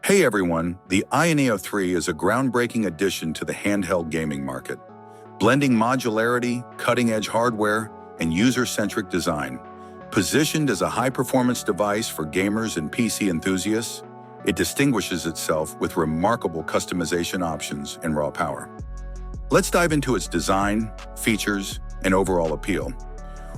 Hey everyone, the Ayaneo 3 is a groundbreaking addition to the handheld gaming market. Blending modularity, cutting-edge hardware, and user-centric design. Positioned as a high-performance device for gamers and PC enthusiasts, it distinguishes itself with remarkable customization options and raw power. Let's dive into its design, features, and overall appeal.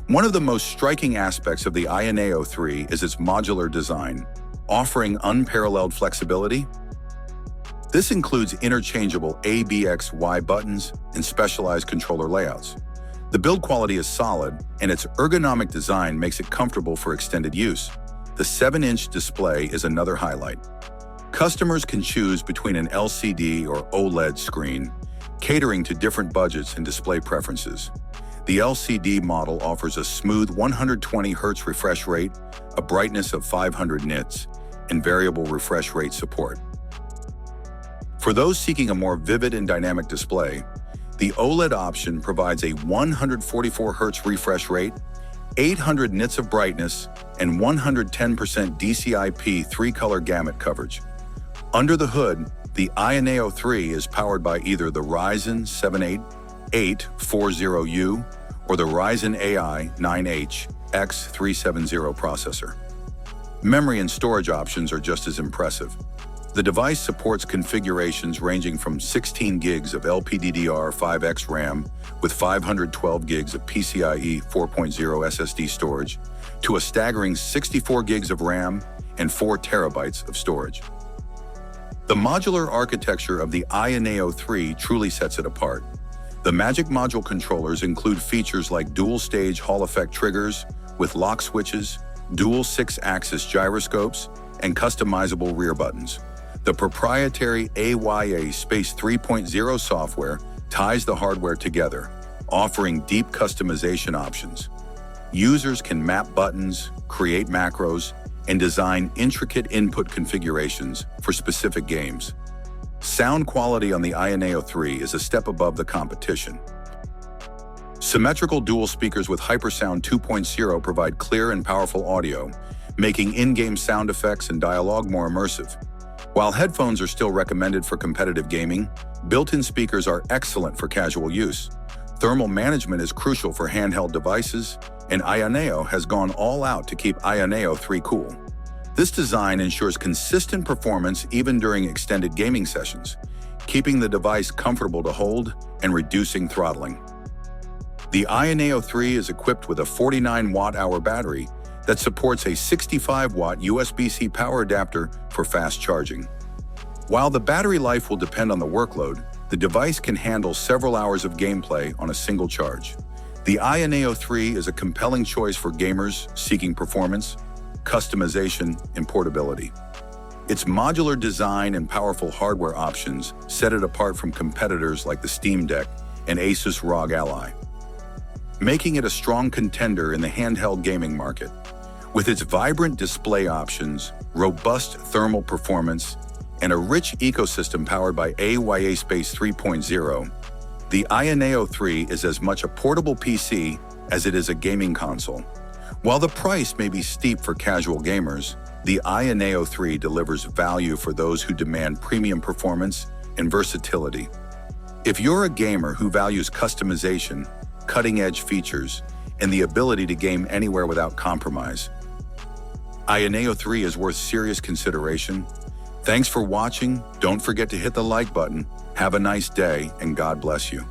One of the most striking aspects of the Ayaneo 3 is its modular design, offering unparalleled flexibility. This includes interchangeable A, B, X, Y buttons and specialized controller layouts. The build quality is solid, and its ergonomic design makes it comfortable for extended use. The 7-inch display is another highlight. Customers can choose between an LCD or OLED screen, catering to different budgets and display preferences. The LCD model offers a smooth 120 Hz refresh rate, a brightness of 500 nits, and variable refresh rate support. For those seeking a more vivid and dynamic display, the OLED option provides a 144 Hz refresh rate, 800 nits of brightness, and 110% DCI-P 3-color gamut coverage. Under the hood, the Ayaneo 3 is powered by either the Ryzen 7 8840U or the Ryzen AI 9H X370 processor. Memory and storage options are just as impressive. The device supports configurations ranging from 16 gigs of LPDDR5X RAM with 512 gigs of PCIe 4.0 SSD storage to a staggering 64 gigs of RAM and 4 terabytes of storage. The modular architecture of the Ayaneo 3 truly sets it apart. The Magic Module controllers include features like dual-stage Hall effect triggers with lock switches, dual 6-axis gyroscopes, and customizable rear buttons. The proprietary AYA Space 3.0 software ties the hardware together, offering deep customization options. Users can map buttons, create macros, and design intricate input configurations for specific games. Sound quality on the Ayaneo 3 is a step above the competition. Symmetrical dual speakers with Hypersound 2.0 provide clear and powerful audio, making in-game sound effects and dialogue more immersive. While headphones are still recommended for competitive gaming, built-in speakers are excellent for casual use. Thermal management is crucial for handheld devices, and Ayaneo has gone all out to keep Ayaneo 3 cool. This design ensures consistent performance even during extended gaming sessions, keeping the device comfortable to hold and reducing throttling. The Ayaneo 3 is equipped with a 49 watt-hour battery that supports a 65-watt USB-C power adapter for fast charging. While the battery life will depend on the workload, the device can handle several hours of gameplay on a single charge. The Ayaneo 3 is a compelling choice for gamers seeking performance, customization, and portability. Its modular design and powerful hardware options set it apart from competitors like the Steam Deck and Asus ROG Ally, making it a strong contender in the handheld gaming market. With its vibrant display options, robust thermal performance, and a rich ecosystem powered by AYA Space 3.0, the Ayaneo 3 is as much a portable PC as it is a gaming console. While the price may be steep for casual gamers, the Ayaneo 3 delivers value for those who demand premium performance and versatility. If you're a gamer who values customization, cutting-edge features, and the ability to game anywhere without compromise, Ayaneo 3 is worth serious consideration. Thanks for watching. Don't forget to hit the like button. Have a nice day, and God bless you.